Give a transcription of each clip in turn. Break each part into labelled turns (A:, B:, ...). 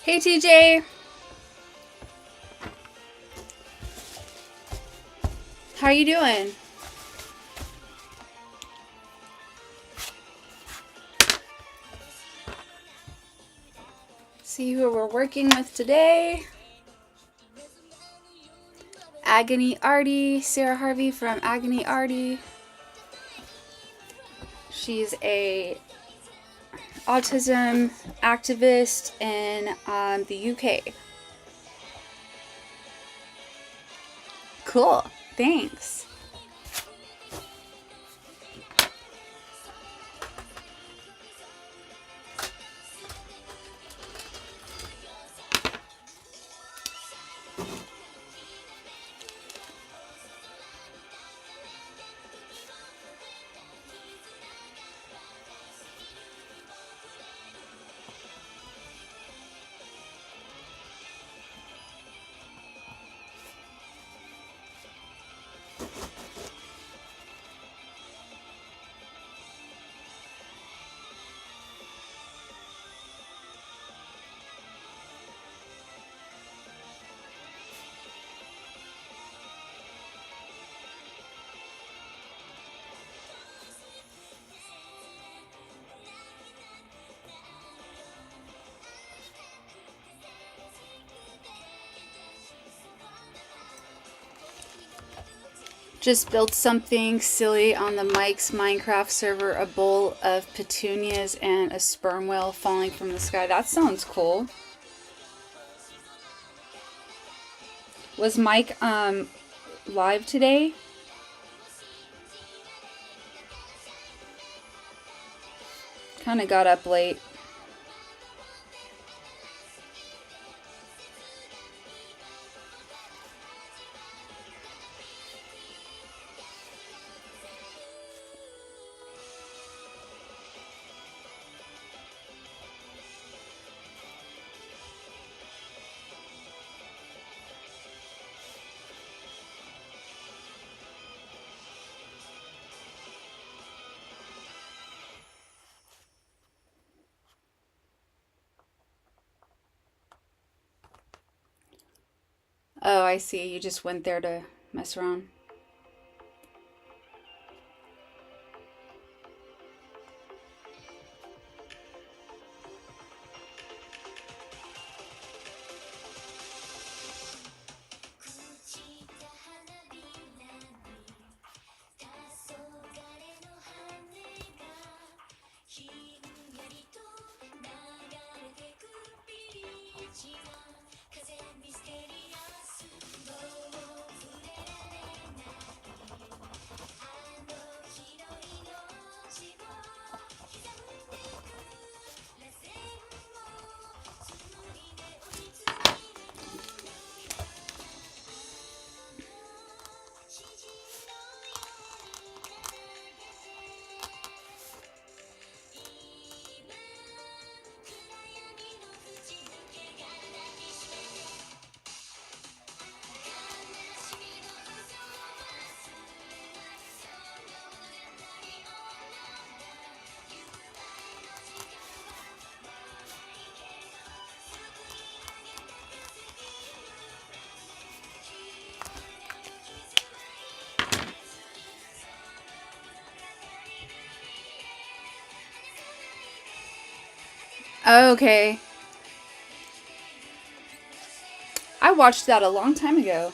A: Hey TJ, how you doing? See who we're working with today. Agony Artie, Sara Harvey from Agony Artie. She's a autism activist in the UK. Cool, thanks. Just built something silly on the Mike's Minecraft server, a bowl of petunias and a sperm whale falling from the sky. That sounds cool. Was Mike live today? Kind of got up late. Oh, I see. You just went there to mess around. Okay. I watched that a long time ago.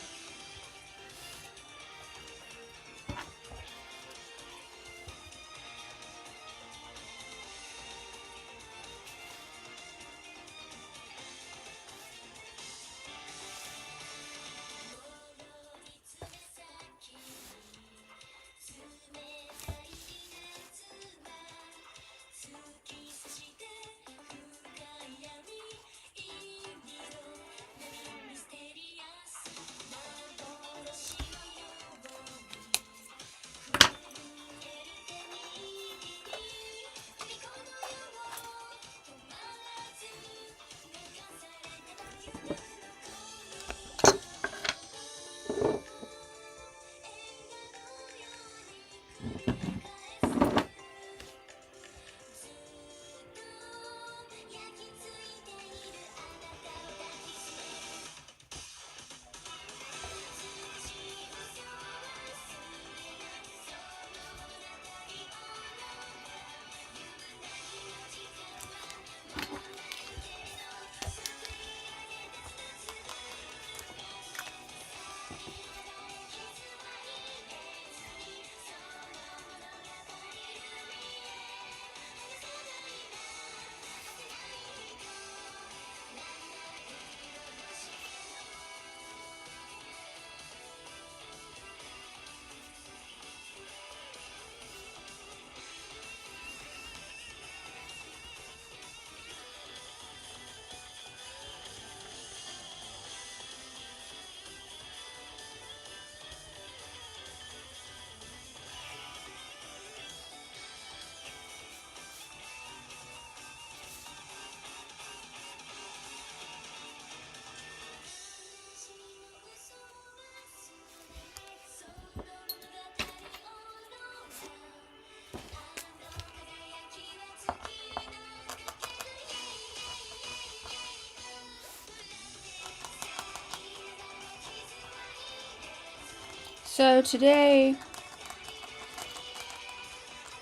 A: So today,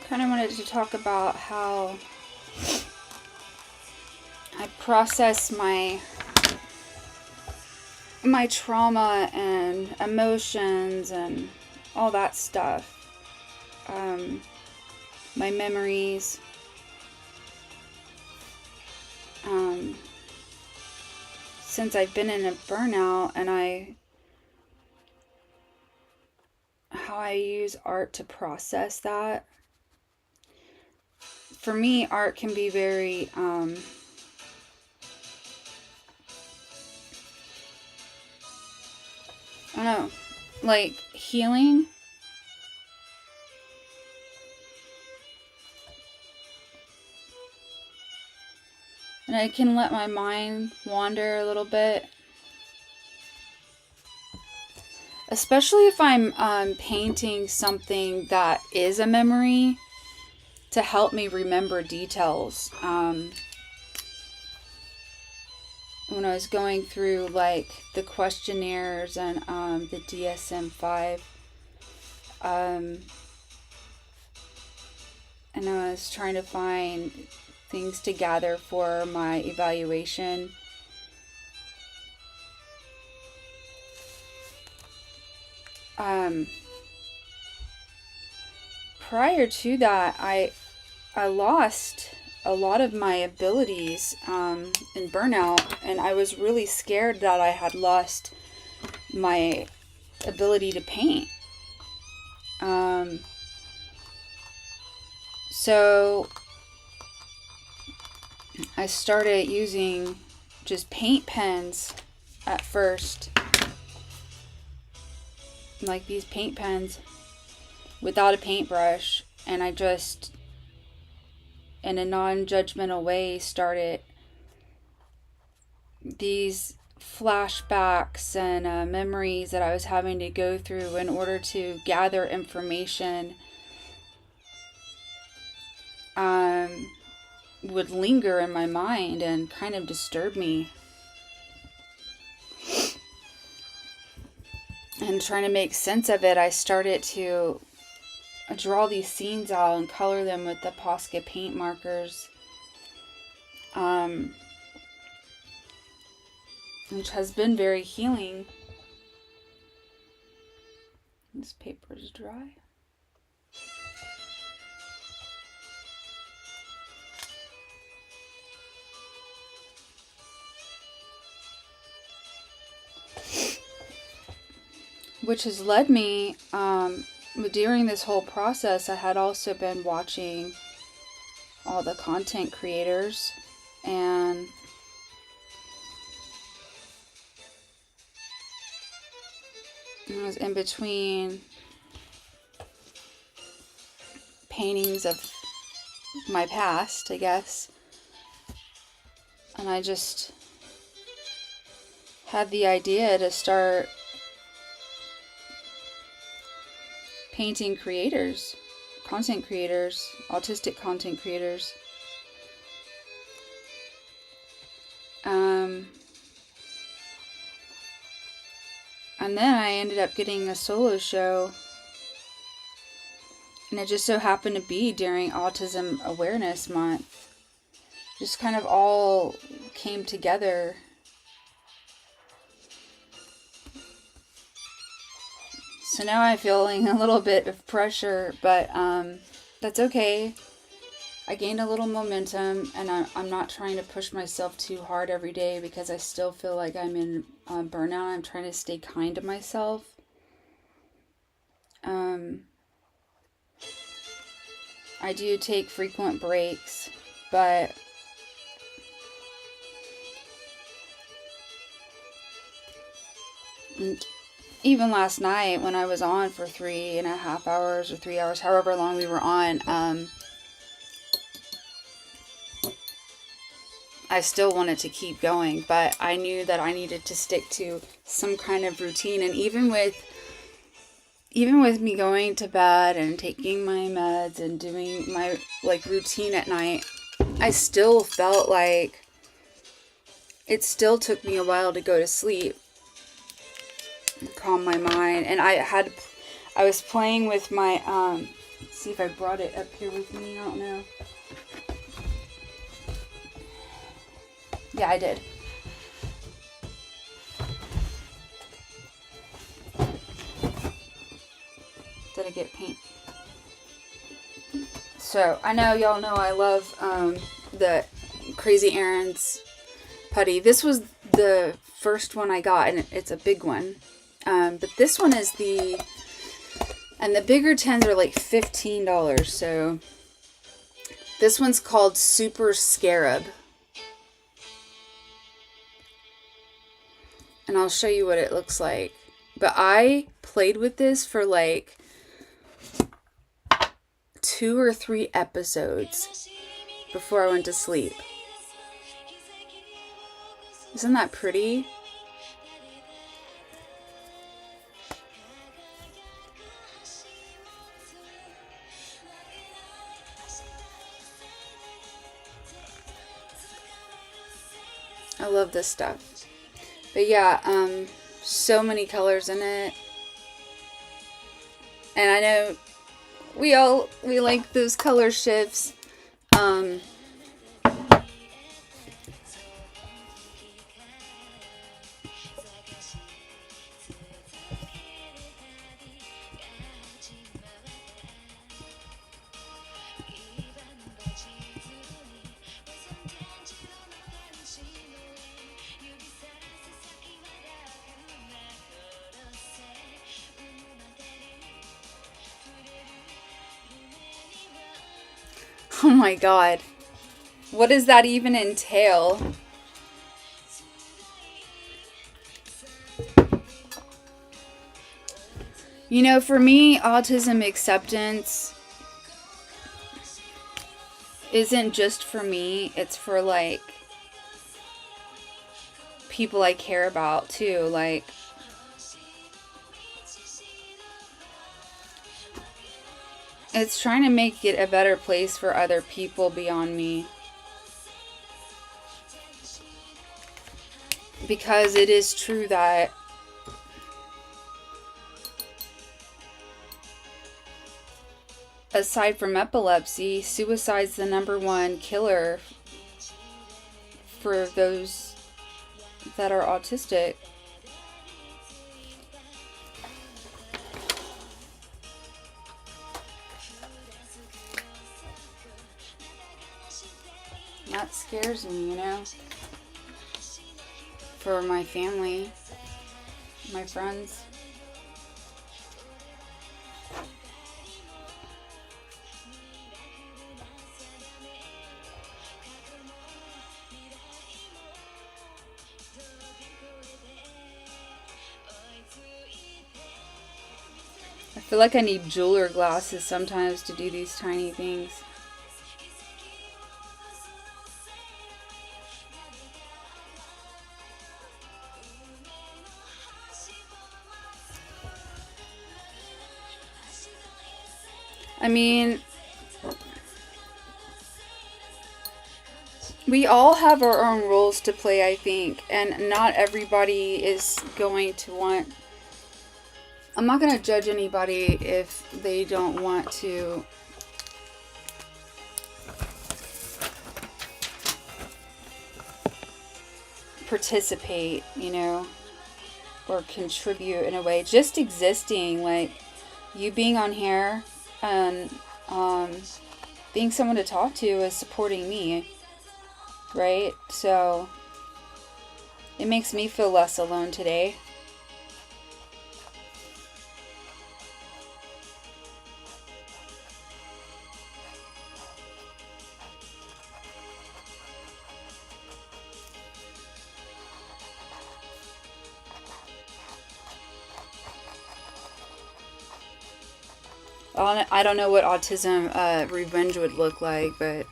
A: kind of wanted to talk about how I process my trauma and emotions and all that stuff. My memories. Since I've been in a burnout, and how I use art to process that. For me, art can be very I don't know, like healing. And I can let my mind wander a little bit. Especially if I'm painting something that is a memory to help me remember details. When I was going through like the questionnaires and the DSM-5, and I was trying to find things to gather for my evaluation. Prior to that, I lost a lot of my abilities in burnout, and I was really scared that I had lost my ability to paint. So I started using just paint pens at first, like these paint pens without a paintbrush, and I just, in a non-judgmental way, started these flashbacks and memories that I was having to go through in order to gather information would linger in my mind and kind of disturb me. And trying to make sense of it, I started to draw these scenes out and color them with the Posca paint markers, which has been very healing. This paper is dry. Which has led me, during this whole process, I had also been watching all the content creators, and I was in between paintings of my past, I guess, and I just had the idea to start painting creators. content creators, autistic content creators. And then I ended up getting a solo show, and it just so happened to be during Autism Awareness Month. Just kind of all came together. So now I'm feeling a little bit of pressure, but that's okay. I gained a little momentum, and I'm not trying to push myself too hard every day because I still feel like I'm in burnout. I'm trying to stay kind to myself. I do take frequent breaks, but even last night when I was on for 3.5 hours or 3 hours, however long we were on, I still wanted to keep going, but I knew that I needed to stick to some kind of routine. And even with me going to bed and taking my meds and doing my routine at night, I still felt like it still took me a while to go to sleep, calm my mind. And I was playing with my let's see if I brought it up here with me. I don't know. Yeah, I did. Did I get paint? So, I know y'all know I love the Crazy Aaron's putty. This was the first one I got, and it's a big one. But this one is and the bigger tins are like $15. So, this one's called Super Scarab. And I'll show you what it looks like. But I played with this for like 2 or 3 episodes before I went to sleep. Isn't that pretty? I love this stuff. But yeah, so many colors in it. And I know we like those color shifts. Oh my god. What does that even entail? You know, for me, autism acceptance isn't just for me. It's for, like, people I care about, too. Like, it's trying to make it a better place for other people beyond me. Because it is true that aside from epilepsy, suicide's the #1 killer for those that are autistic. That scares me, you know, for my family, my friends. I feel like I need jeweler glasses sometimes to do these tiny things. I mean, we all have our own roles to play, I think, and not everybody is going to want... I'm not going to judge anybody if they don't want to participate, you know, or contribute in a way. Just existing, like you being on here and being someone to talk to is supporting me, right? So it makes me feel less alone today. I don't know what autism revenge would look like, but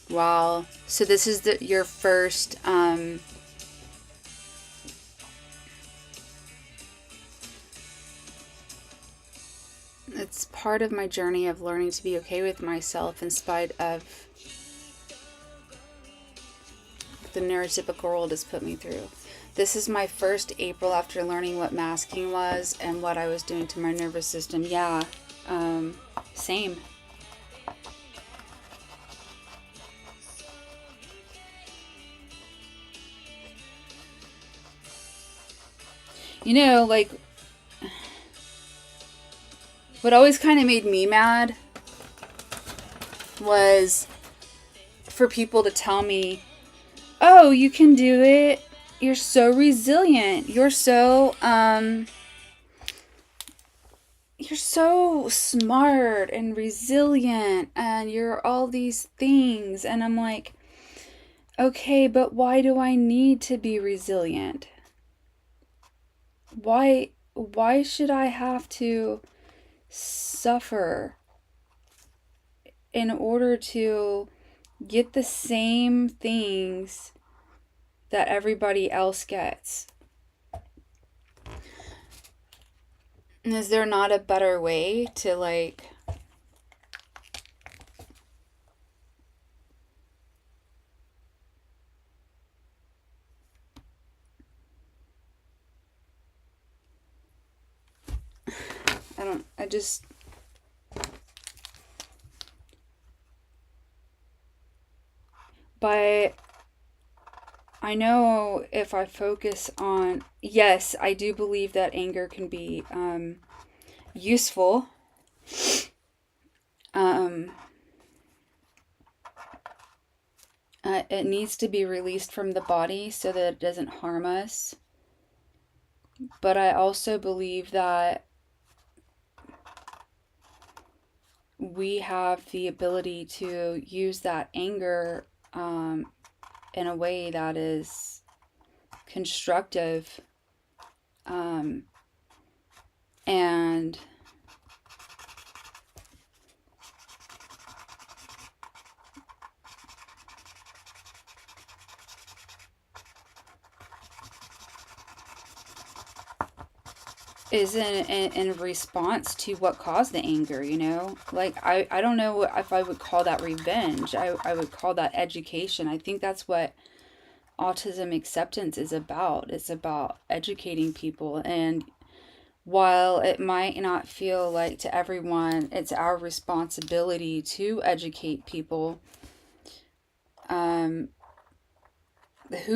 A: wow. So this is your first it's part of my journey of learning to be okay with myself in spite of the neurotypical world has put me through. This is my first April after learning what masking was and what I was doing to my nervous system. Yeah, same. You know, like, what always kind of made me mad was for people to tell me, oh, you can do it. You're so resilient. You're so smart and resilient and you're all these things. And I'm like, okay, but why do I need to be resilient? Why should I have to suffer in order to get the same things that everybody else gets? And is there not a better way to, like, but I know if I focus on, yes, I do believe that anger can be useful. It needs to be released from the body so that it doesn't harm us. But I also believe that we have the ability to use that anger in a way that is constructive and is in response to what caused the anger, you know? Like, I don't know if I would call that revenge. I would call that education. I think that's what autism acceptance is about. It's about educating people. And while it might not feel like to everyone it's our responsibility to educate people, who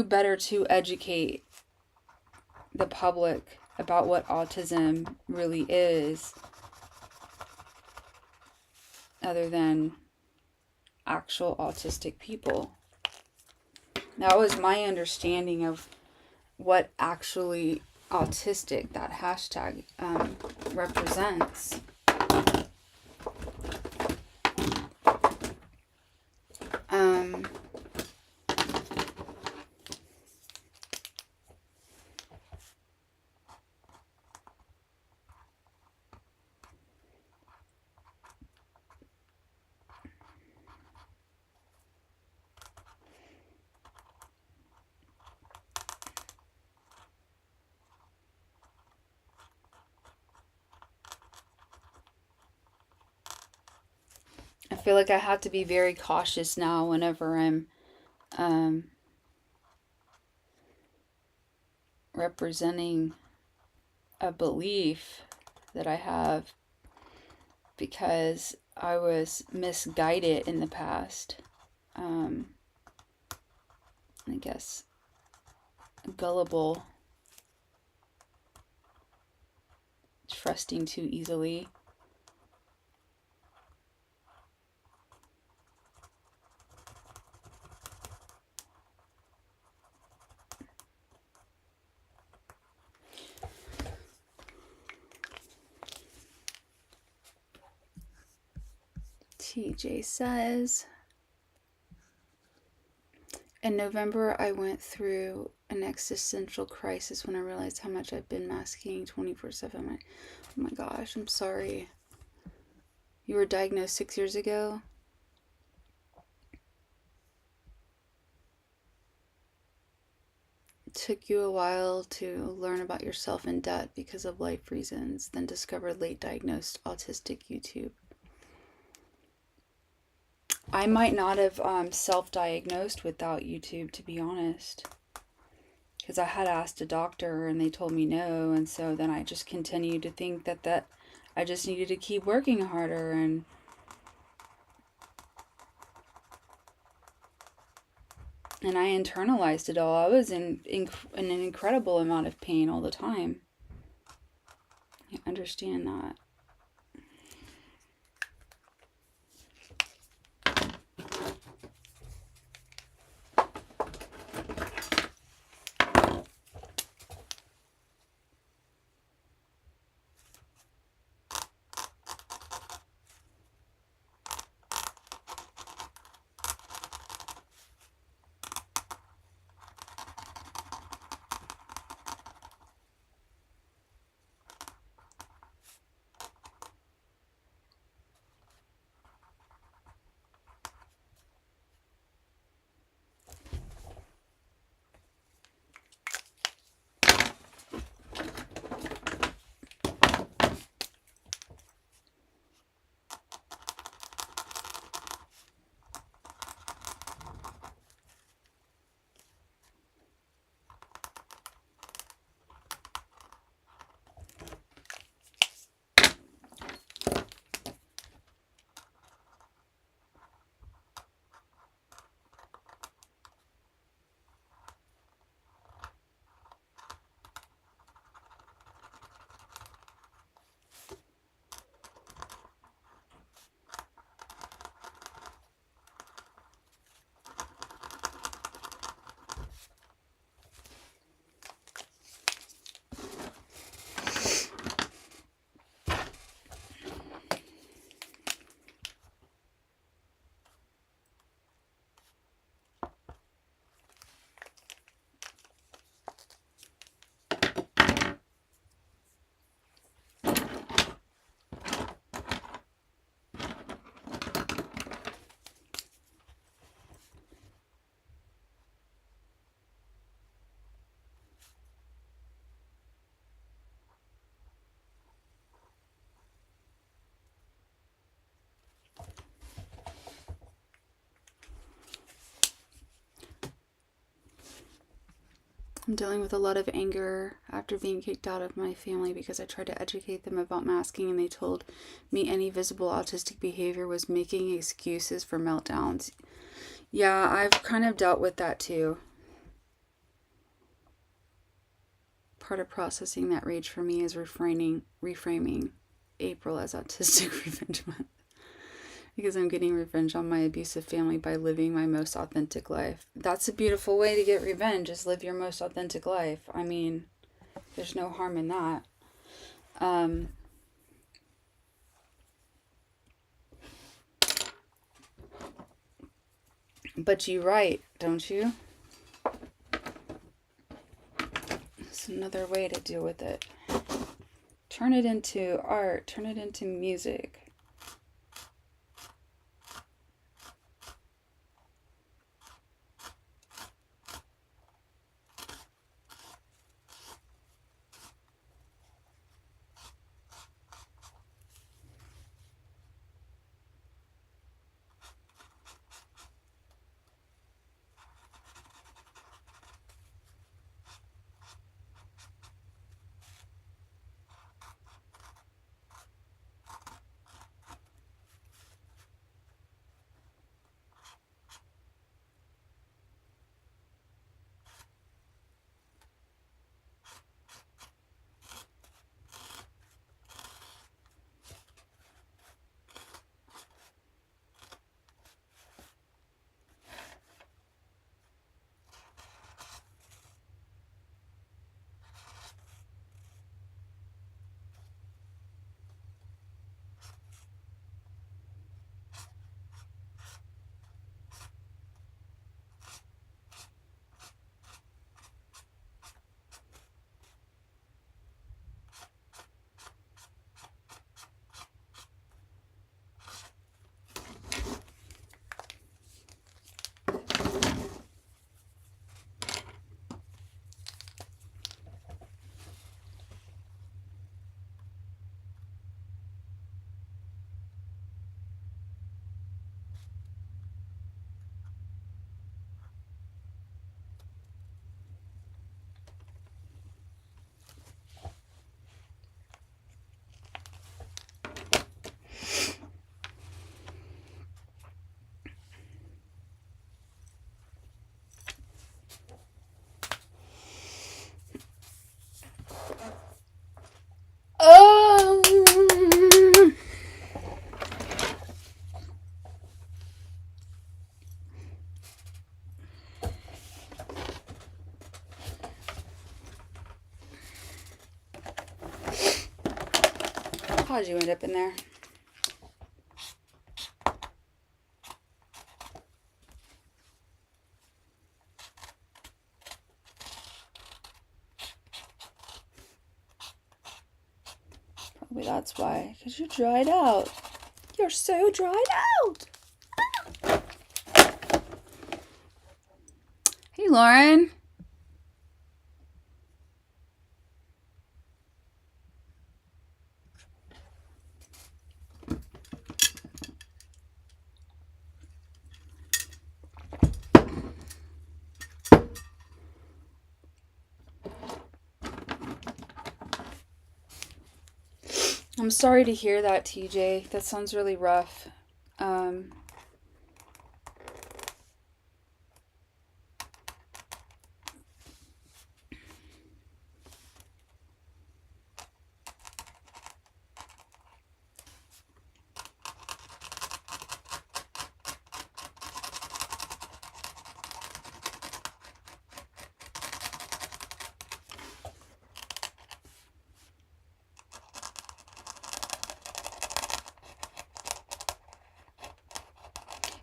A: better to educate the public about what autism really is other than actual autistic people? That was my understanding of what actually autistic, that hashtag, represents. feel like I have to be very cautious now whenever I'm representing a belief that I have, because I was misguided in the past. I guess gullible, trusting too easily. TJ says, in November, I went through an existential crisis when I realized how much I've been masking 24/7. Oh my gosh, I'm sorry. You were diagnosed 6 years ago? It took you a while to learn about yourself in depth because of life reasons, then discovered late diagnosed autistic YouTube. I might not have self-diagnosed without YouTube, to be honest, because I had asked a doctor and they told me no, and so then I just continued to think that I just needed to keep working harder, and I internalized it all. I was in an incredible amount of pain all the time. I understand that. I'm dealing with a lot of anger after being kicked out of my family because I tried to educate them about masking, and they told me any visible autistic behavior was making excuses for meltdowns. Yeah, I've kind of dealt with that too. Part of processing that rage for me is reframing April as Autistic Revenge Month, because I'm getting revenge on my abusive family by living my most authentic life. That's a beautiful way to get revenge, is live your most authentic life. I mean, there's no harm in that. But you write, don't you? It's another way to deal with it. Turn it into art, turn it into music. How'd you end up in there? Probably that's why. Because you're dried out. You're so dried out. Hey, Lauren. I'm sorry to hear that, TJ. That sounds really rough.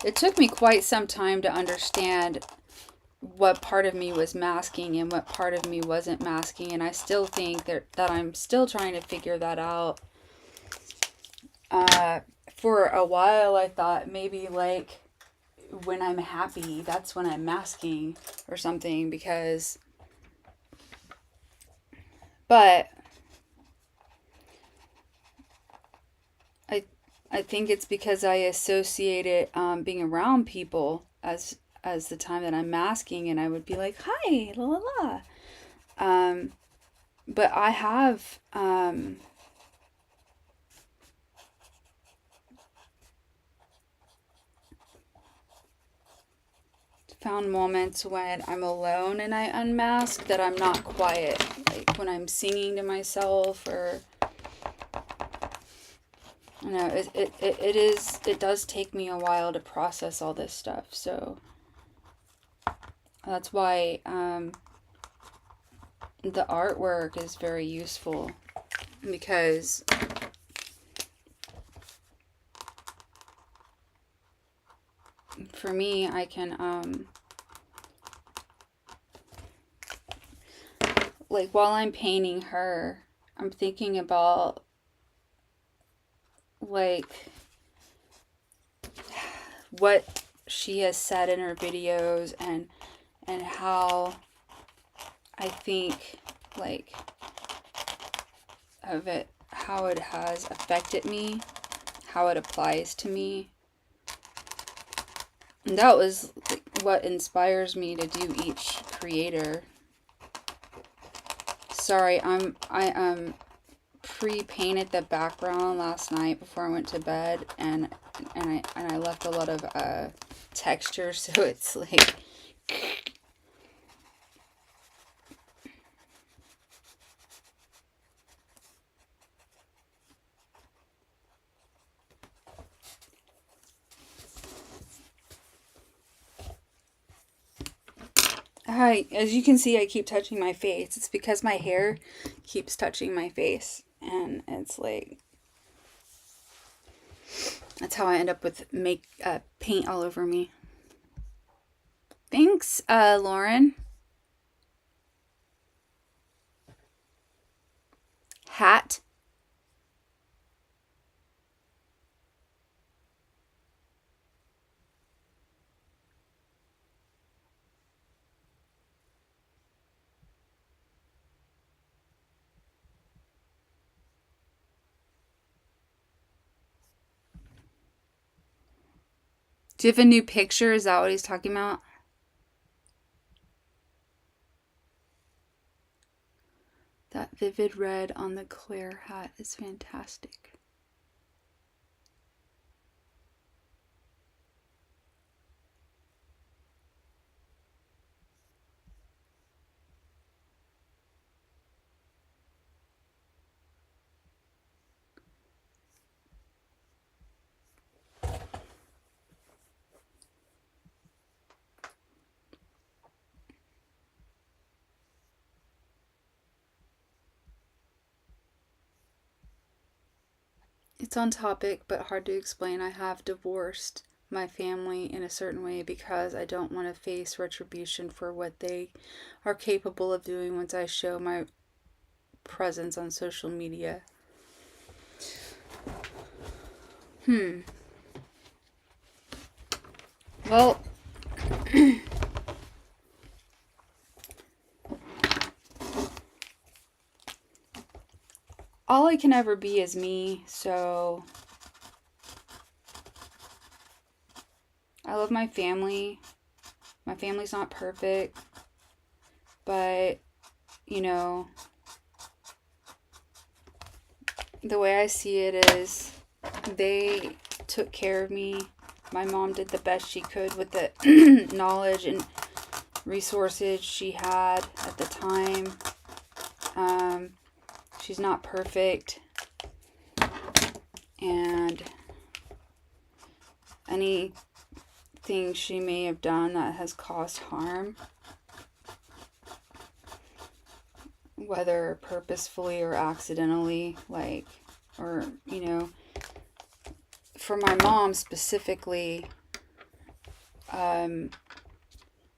A: It took me quite some time to understand what part of me was masking and what part of me wasn't masking, and I still think that I'm still trying to figure that out. For a while I thought maybe like when I'm happy, that's when I'm masking or something, but I think it's because I associated being around people as the time that I'm masking, and I would be like, hi, la la la. But I have found moments when I'm alone and I unmask that I'm not quiet, like when I'm singing to myself, or I don't know, it does take me a while to process all this stuff, so that's why the artwork is very useful, because for me, I can like while I'm painting her, I'm thinking about like what she has said in her videos, and how I think like of it, how it has affected me, how it applies to me. And that was what inspires me to do each creator. Sorry, I pre-painted the background last night before I went to bed, and I left a lot of texture, so it's like hi, as you can see, I keep touching my face. It's because my hair keeps touching my face, and it's like that's how I end up with paint all over me. Thanks, Lauren. Hat. Do you have a new picture? Is that what he's talking about? That vivid red on the Claire hat is fantastic. It's on topic, but hard to explain. I have divorced my family in a certain way because I don't want to face retribution for what they are capable of doing once I show my presence on social media. Well, all I can ever be is me, so I love my family. My family's not perfect, but, you know, the way I see it is they took care of me. My mom did the best she could with the knowledge and resources she had at the time. She's not perfect, and anything she may have done that has caused harm, whether purposefully or accidentally, or, for my mom specifically, I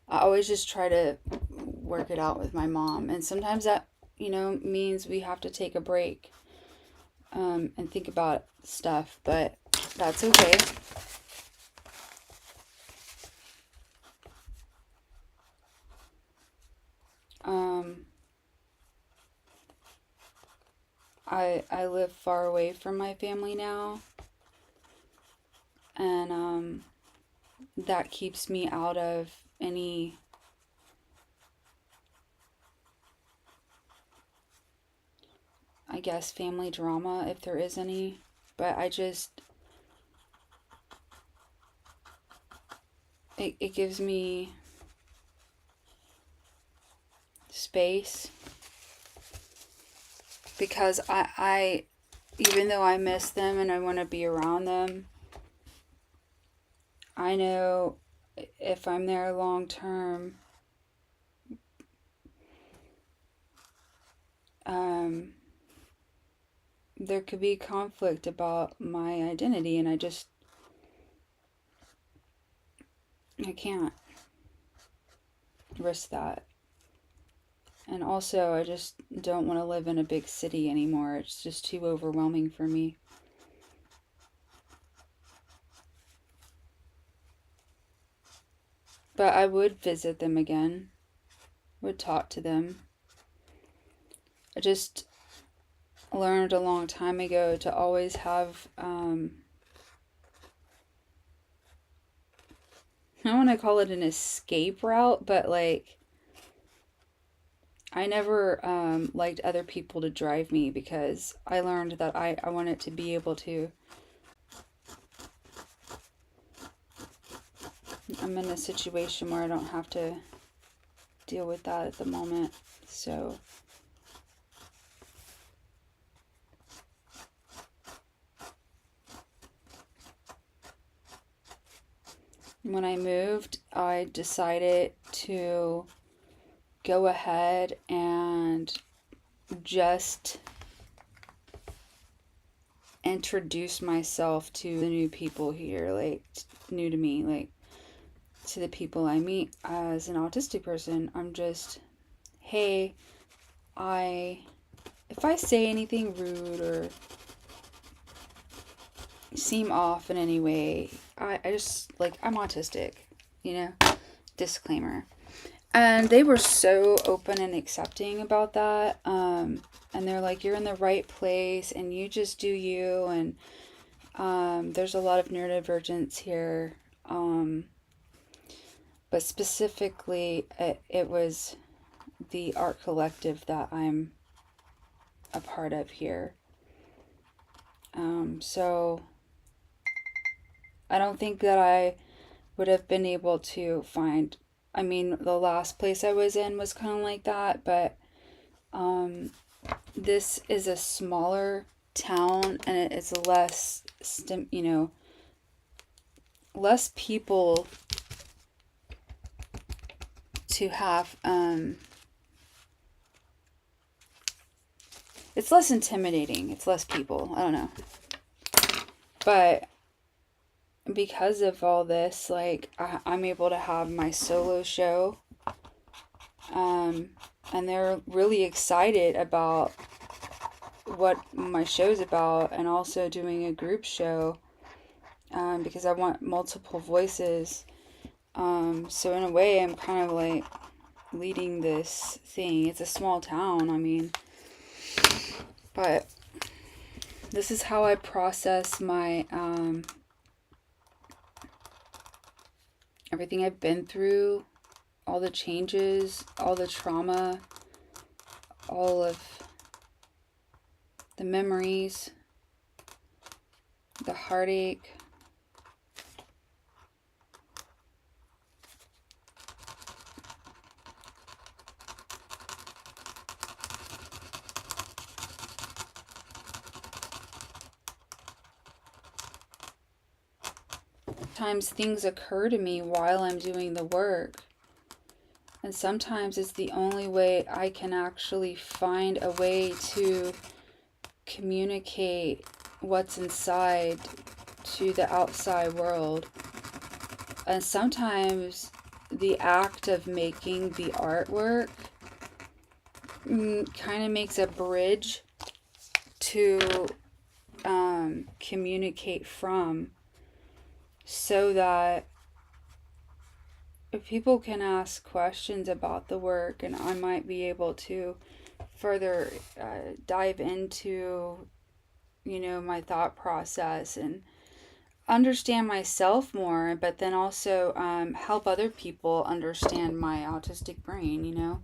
A: always just try to work it out with my mom. And sometimes that, means we have to take a break and think about stuff, but that's okay. I live far away from my family now, and that keeps me out of any family drama, if there is any. But it gives me space, because I even though I miss them and I want to be around them, I know if I'm there long term, there could be conflict about my identity, and I can't risk that. And also, I just don't want to live in a big city anymore. It's just too overwhelming for me. But I would visit them again, would talk to them. I just learned a long time ago to always have, I don't want to call it an escape route, but I never liked other people to drive me, because I learned that I wanted to be able to. I'm in a situation where I don't have to deal with that at the moment, so when I moved, I decided to go ahead and just introduce myself to the new people here, new to me, to the people I meet as an autistic person. I'm just, hey, if I say anything rude or seem off in any way, I just, I'm autistic, disclaimer. And they were so open and accepting about that. And they're like, you're in the right place and you just do you. And there's a lot of neurodivergence here. But specifically, it was the art collective that I'm a part of here. So I don't think that I would have been able to find, the last place I was in was kind of like that, but this is a smaller town, and it's less, less people to have, it's less intimidating. It's less people. I don't know. But because of all this, like, I'm able to have my solo show. And they're really excited about what my show's about, and also doing a group show, because I want multiple voices. So in a way, I'm kind of like leading this thing. It's a small town, I mean, but this is how I process my everything I've been through, all the changes, all the trauma, all of the memories, the heartache. Sometimes things occur to me while I'm doing the work, and sometimes it's the only way I can actually find a way to communicate what's inside to the outside world. And sometimes the act of making the artwork kind of makes a bridge to communicate from, so that if people can ask questions about the work, and I might be able to further dive into, my thought process and understand myself more, but then also help other people understand my autistic brain.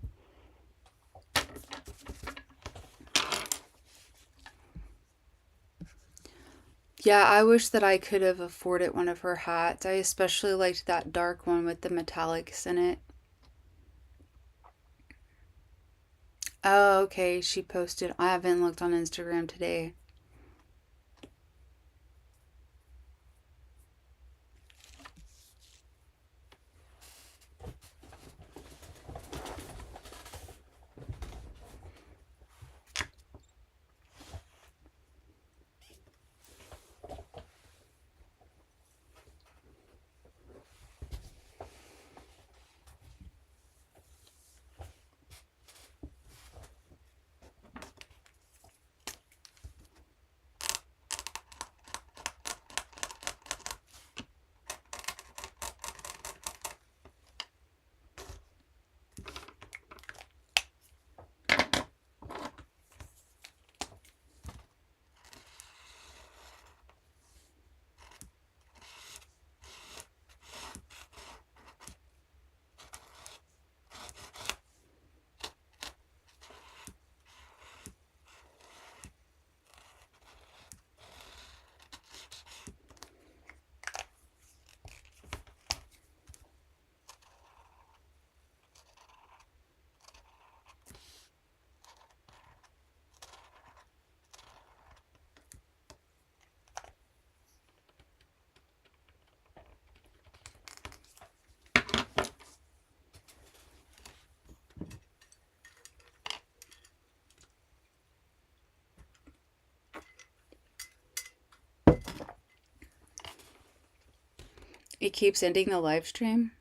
A: Yeah, I wish that I could have afforded one of her hats. I especially liked that dark one with the metallics in it. Oh, okay, she posted. I haven't looked on Instagram today. It keeps ending the live stream.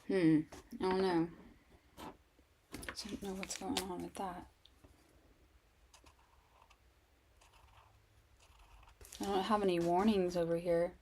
A: I don't know. I don't know what's going on with that. I don't have any warnings over here.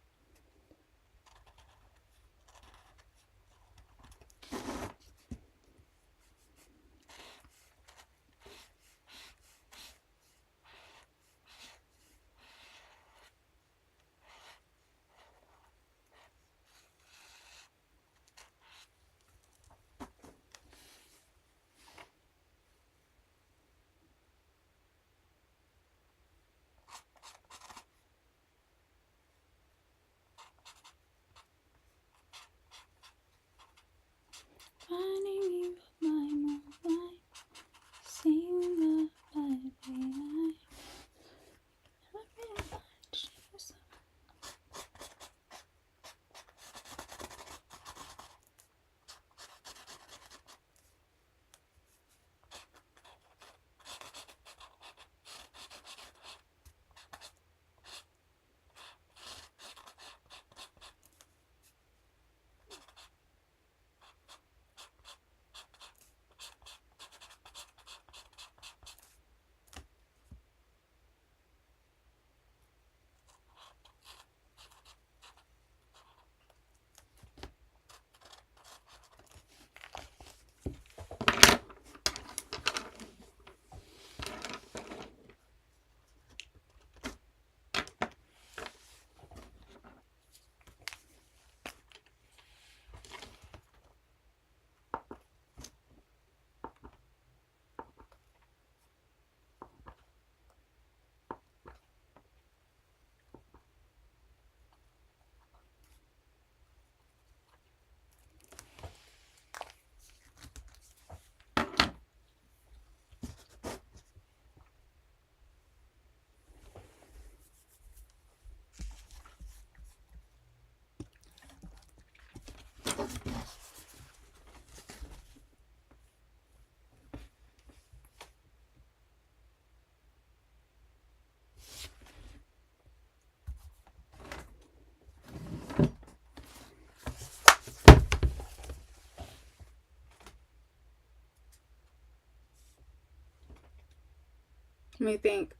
A: Let me think.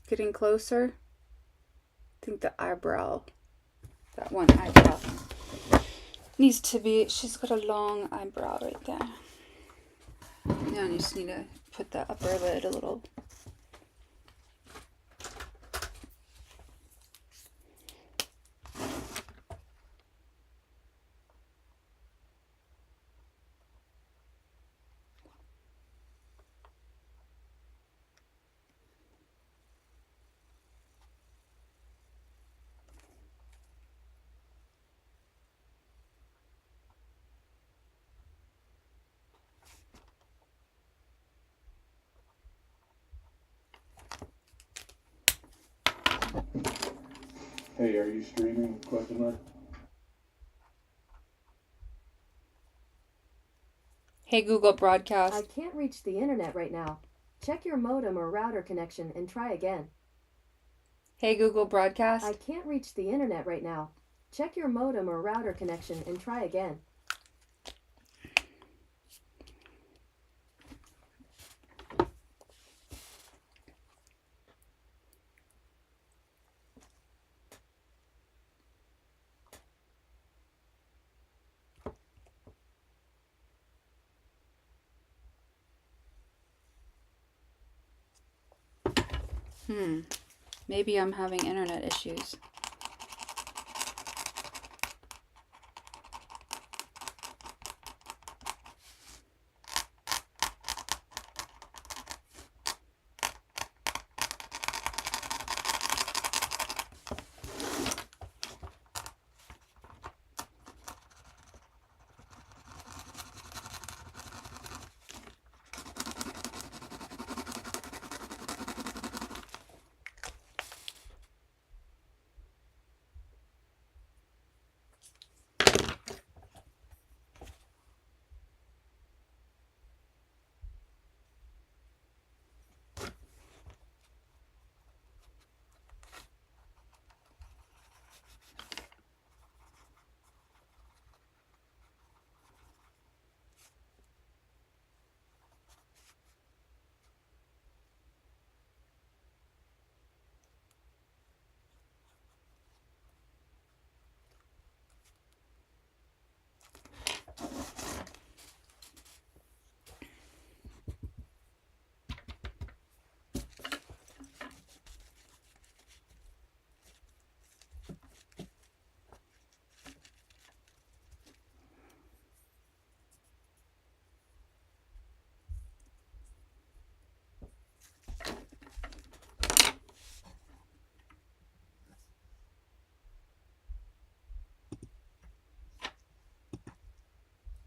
A: Getting closer. I think the eyebrow, that one eyebrow, needs to be, she's got a long eyebrow right there. Now I just need to put the upper lid a little.
B: Hey, are you streaming? Question mark.
A: Hey Google Broadcast.
C: I can't reach the internet right now. Check your modem or router connection and try again.
A: Hey Google Broadcast.
C: I can't reach the internet right now. Check your modem or router connection and try again.
A: Maybe I'm having internet issues.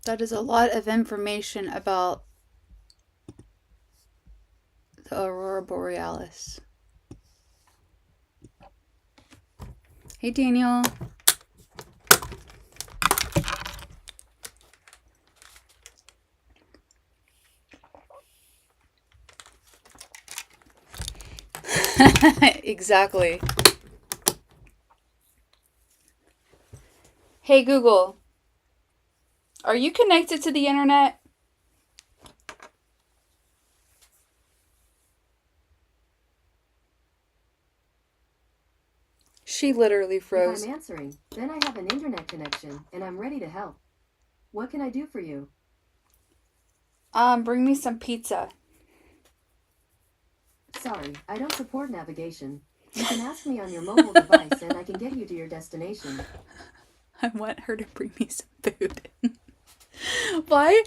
A: That is a lot of information about the Aurora Borealis. Hey, Daniel. Exactly. Hey, Google. Are you connected to the internet? She literally froze.
C: If I'm answering, then I have an internet connection and I'm ready to help. What can I do for you?
A: Bring me some pizza.
C: Sorry, I don't support navigation. You can ask me on your mobile device and I can get you to your destination.
A: I want her to bring me some food. Why?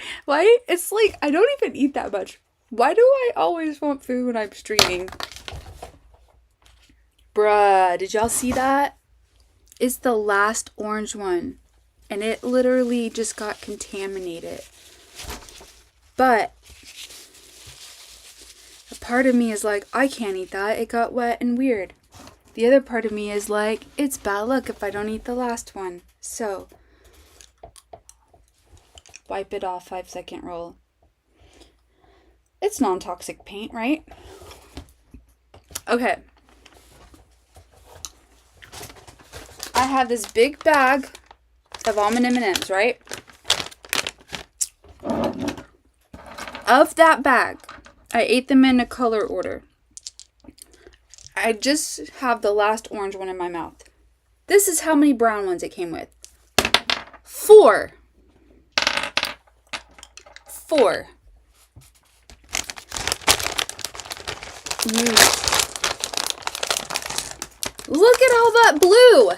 A: It's like, I don't even eat that much. Why do I always want food when I'm streaming? Bruh, did y'all see that? It's the last orange one. And it literally just got contaminated. But a part of me is like, I can't eat that. It got wet and weird. The other part of me is like, it's bad luck if I don't eat the last one. So wipe it off, 5-second rule. It's non-toxic paint, right? Okay. I have this big bag of almond M&Ms, right? Of that bag, I ate them in a color order. I just have the last orange one in my mouth. This is how many brown ones it came with. 4. 4. Look at all that blue.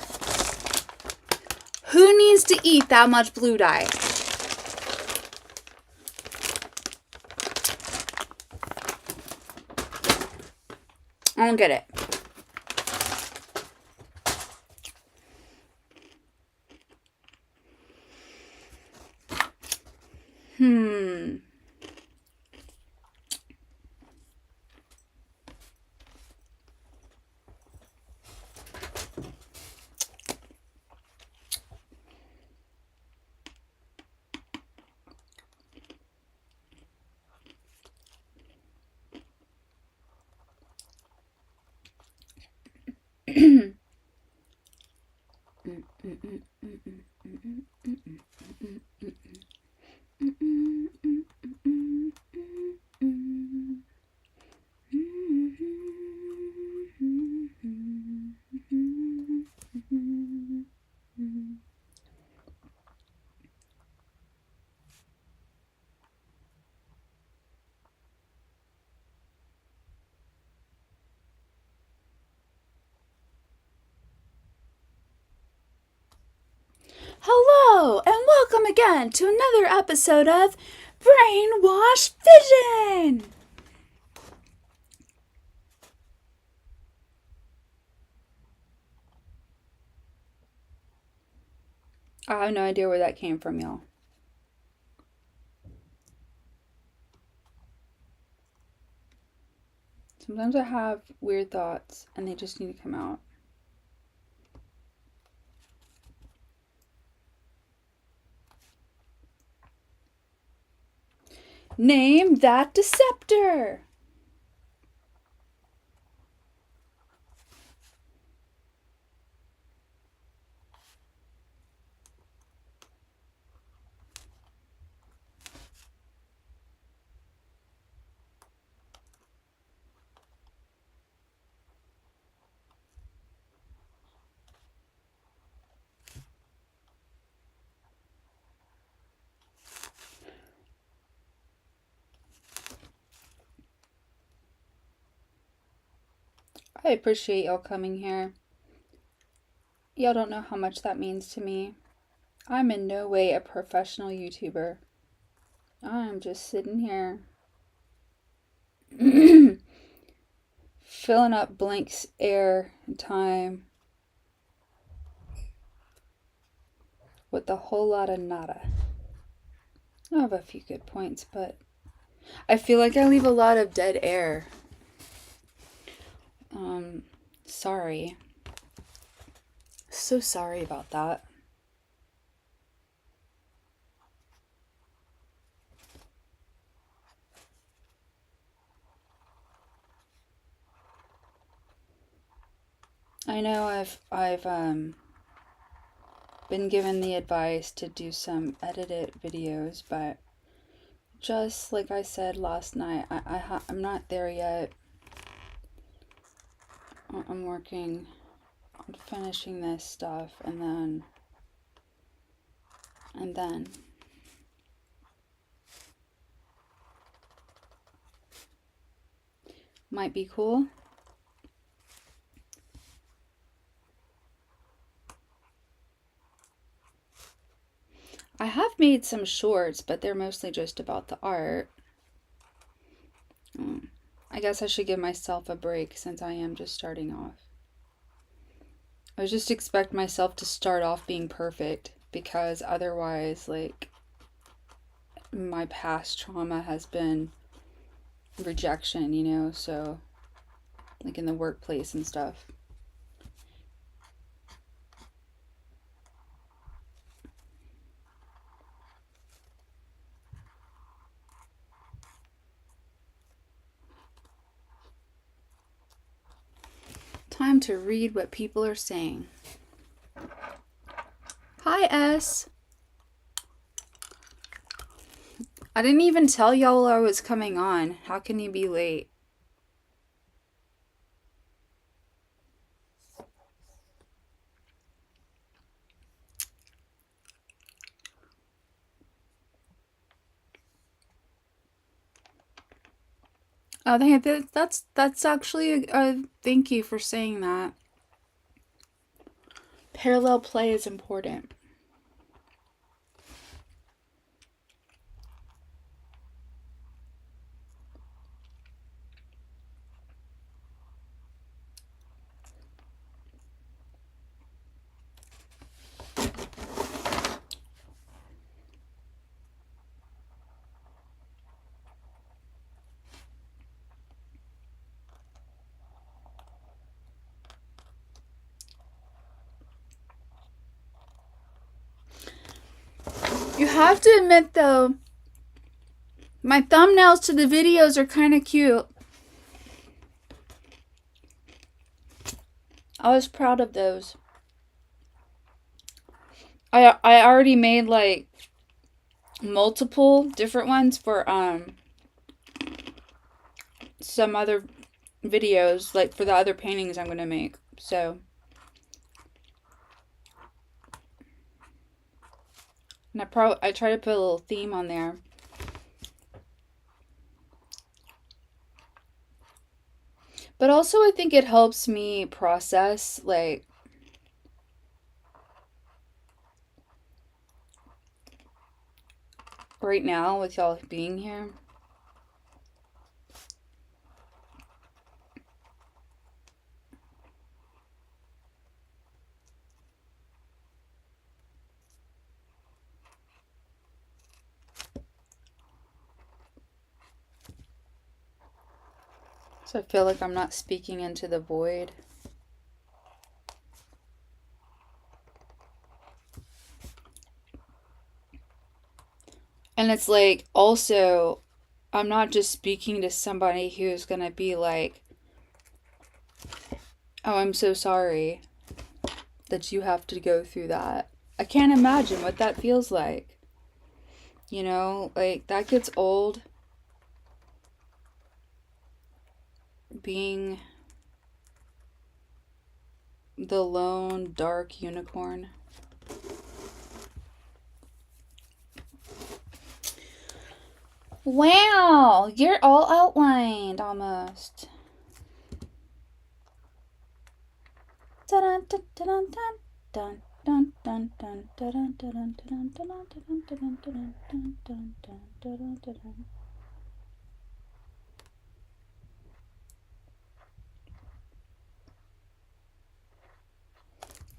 A: Who needs to eat that much blue dye? I don't get it. Hello, and welcome again to another episode of Brainwash Vision! I have no idea where that came from, y'all. Sometimes I have weird thoughts, and they just need to come out. Name that deceptor! I appreciate y'all coming here. Y'all don't know how much that means to me. I'm in no way a professional YouTuber. I'm just sitting here filling up blanks, air, and time with a whole lot of nada. I have a few good points, but I feel like I leave a lot of dead air. Sorry. So sorry about that. I know I've been given the advice to do some edited videos, but just like I said last night, I'm not there yet. I'm working on finishing this stuff, and then might be cool. I have made some shorts, but they're mostly just about the art. I guess I should give myself a break since I am just starting off. I just expect myself to start off being perfect, because otherwise, like, my past trauma has been rejection, you know, so, like, in the workplace and stuff. Time to read what people are saying. Hi, S. I didn't even tell y'all I was coming on. How can you be late? Oh, that's actually a thank you for saying that. Parallel play is important. You have to admit, though, my thumbnails to the videos are kind of cute. I was proud of those. I already made like multiple different ones for some other videos, like for the other paintings I'm gonna make. So, and I try to put a little theme on there. But also I think it helps me process, like, right now with y'all being here. So I feel like I'm not speaking into the void. And it's like, also, I'm not just speaking to somebody who's gonna be like, oh, I'm so sorry that you have to go through that. I can't imagine what that feels like. You know, like, that gets old. Being the lone dark unicorn. Wow, you're all outlined almost. Dun dun dun dun dun dun dun dun dun dun dun dun dun dun dun dun dun dun.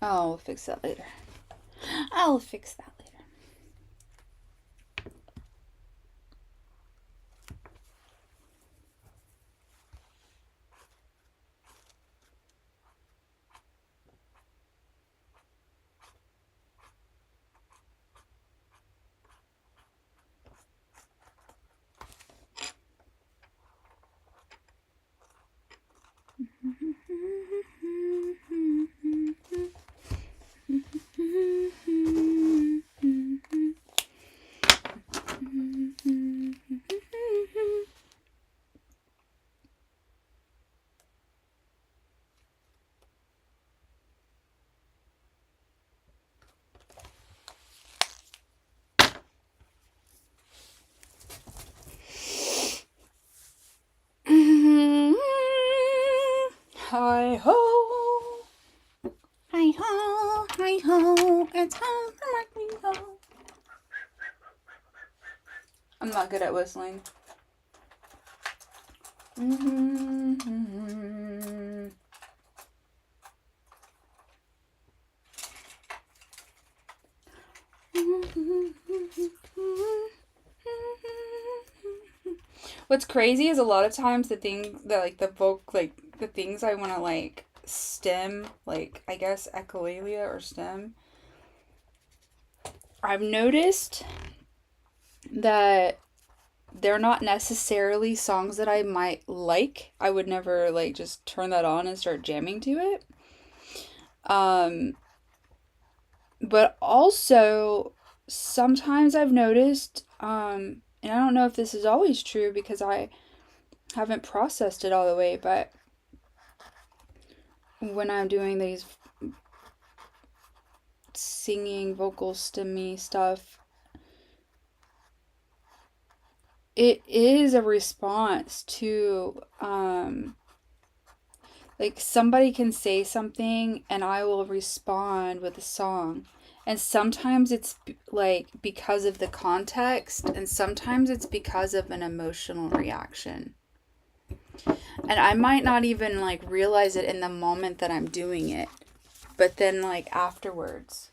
A: I'll fix that later. I'll fix that later. Hi ho, hi ho, hi ho, it's home from Mercury ho. I'm not good at whistling. What's crazy is a lot of times the thing that like the things I want to like stem, like I guess echolalia or stem, I've noticed that they're not necessarily songs that I might like. I would never like just turn that on and start jamming to it. But also sometimes I've noticed And I don't know if this is always true because I haven't processed it all the way, but when I'm doing these singing, vocal stimmy stuff, it is a response to, like, somebody can say something and I will respond with a song. And sometimes it's like because of the context, and sometimes it's because of an emotional reaction. And I might not even like realize it in the moment that I'm doing it, but then like afterwards.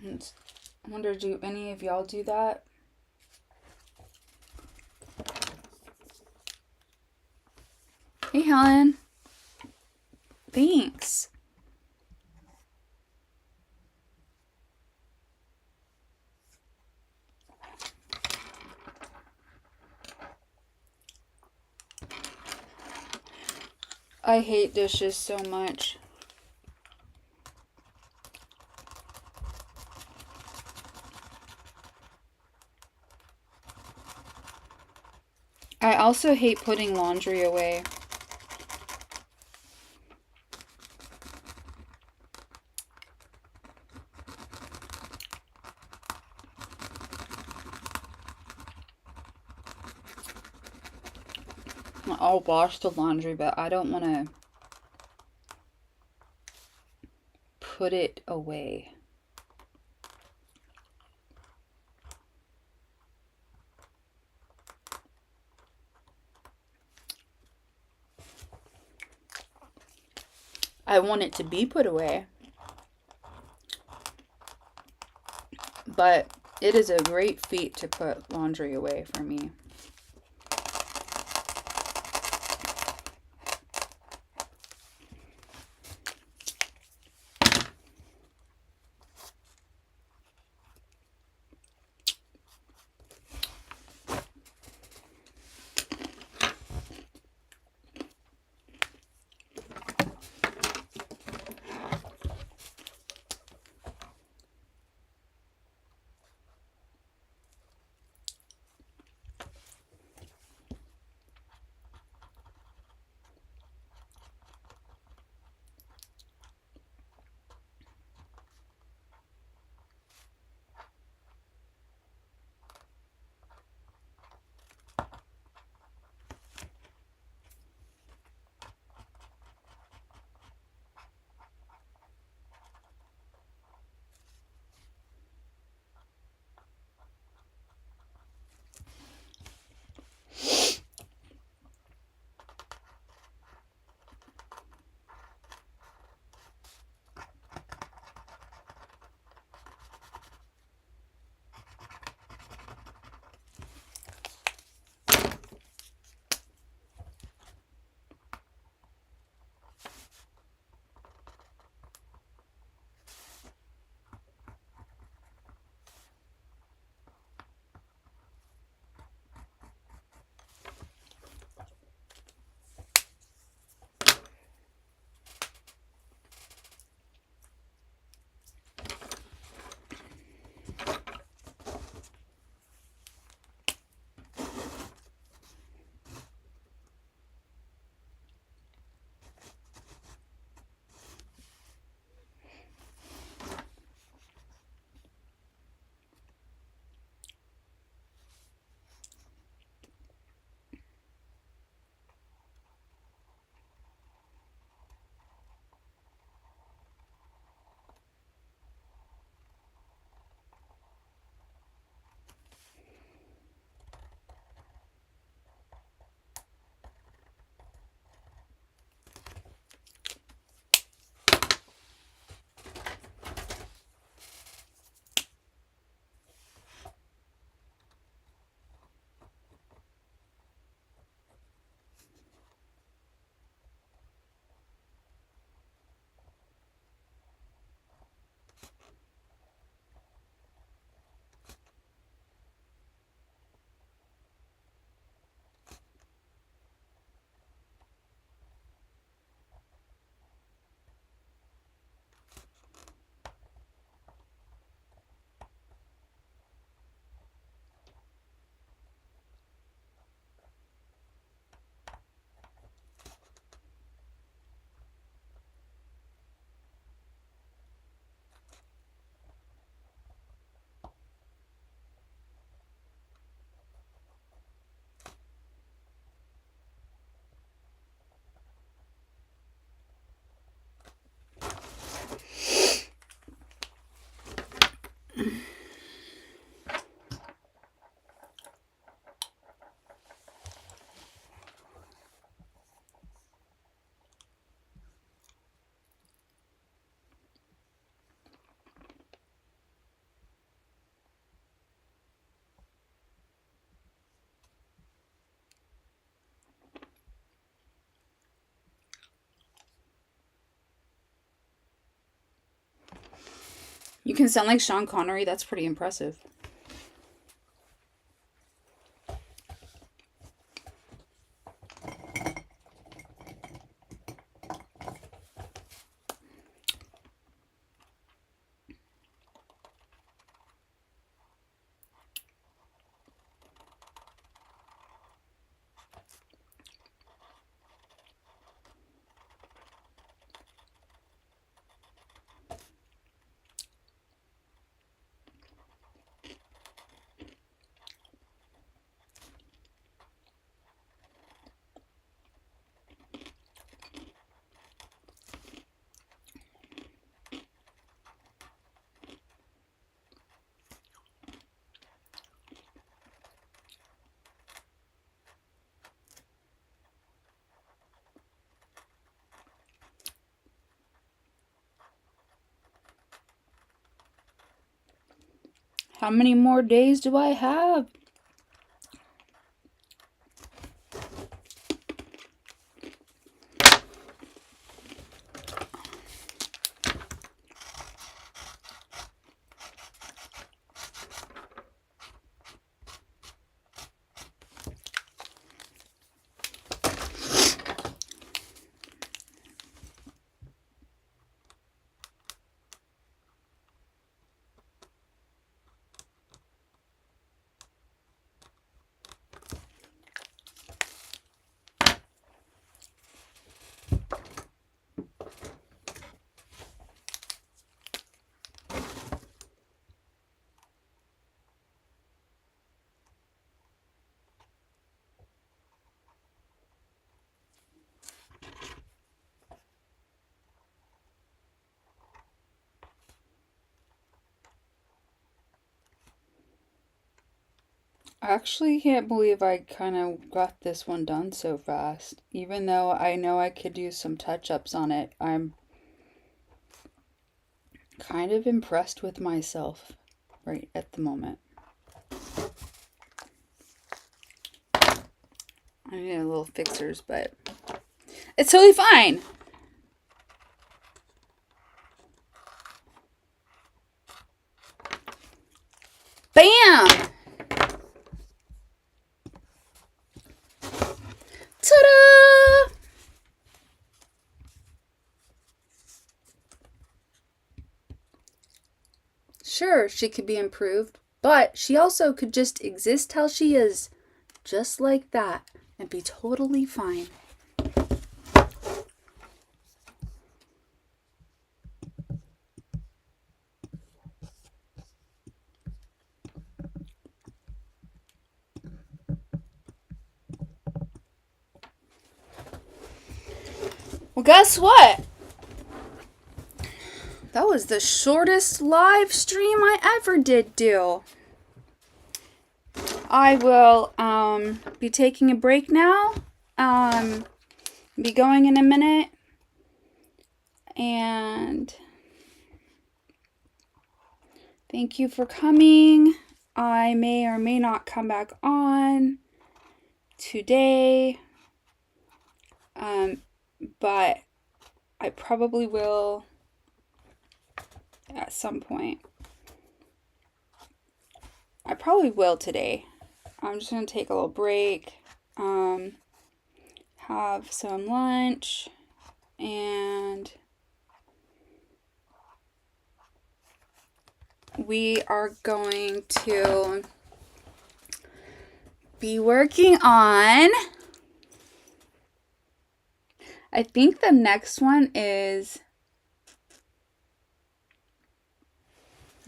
A: And I wonder, do any of y'all do that? Hey, Helen. Thanks. I hate dishes so much. I also hate putting laundry away. I'll wash the laundry, but I don't want to put it away. I want it to be put away, but it is a great feat to put laundry away for me. You can sound like Sean Connery. That's pretty impressive. How many more days do I have? I actually can't believe I kind of got this one done so fast. Even though I know I could do some touch-ups on it, I'm kind of impressed with myself right at the moment. I need a little fixers, but it's totally fine. Bam! Ta-da! Sure, she could be improved, but she also could just exist how she is, just like that, and be totally fine. Well, guess what? That was the shortest live stream I ever did do. I will be taking a break now. Be going in a minute. And thank you for coming. I may or may not come back on today. But I probably will at some point. I probably will today. I'm just going to take a little break, have some lunch, and we are going to be working on, I think the next one is,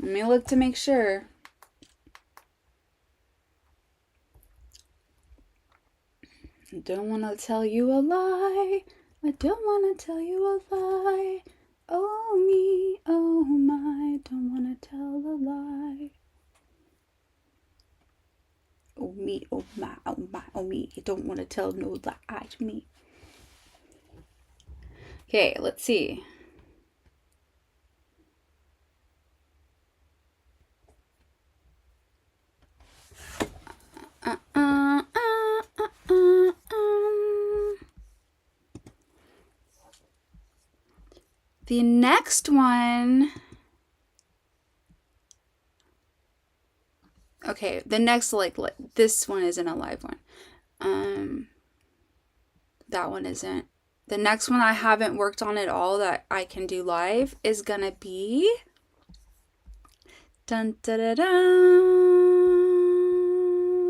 A: let me look to make sure. I don't want to tell you a lie. I don't want to tell you a lie. Oh me, oh my, don't want to tell a lie. Oh me, oh my, oh my, oh me, I don't want to tell no lie to me. Okay, let's see. The next one Okay, the next, like this one isn't a live one. That one isn't. The next one I haven't worked on at all that I can do live is gonna be dun da da da.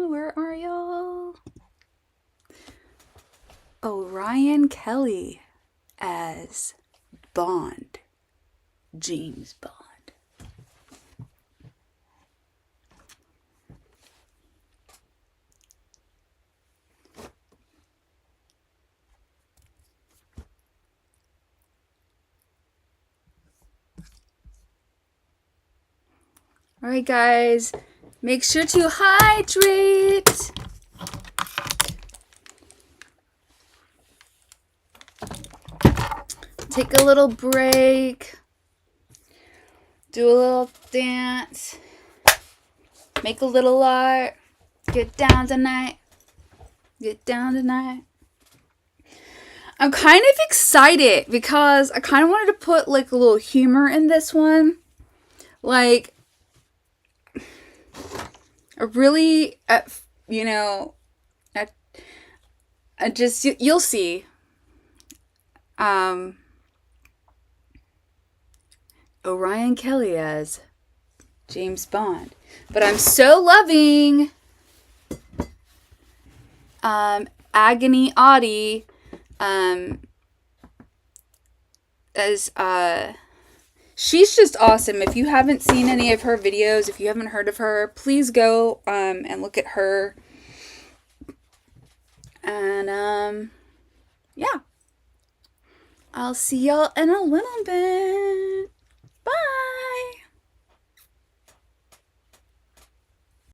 A: Where are y'all? Orion Kelly as Bond. James Bond. Alright guys, make sure to hydrate. Take a little break. Do a little dance. Make a little art. Get down tonight. Get down tonight. I'm kind of excited because I kind of wanted to put like a little humor in this one. Like, I really, you know, I just, you'll see. Orion Kelly as James Bond. But I'm so loving Agony Audie as she's just awesome. If you haven't seen any of her videos, if you haven't heard of her, please go and look at her. And yeah, I'll see y'all in a little bit.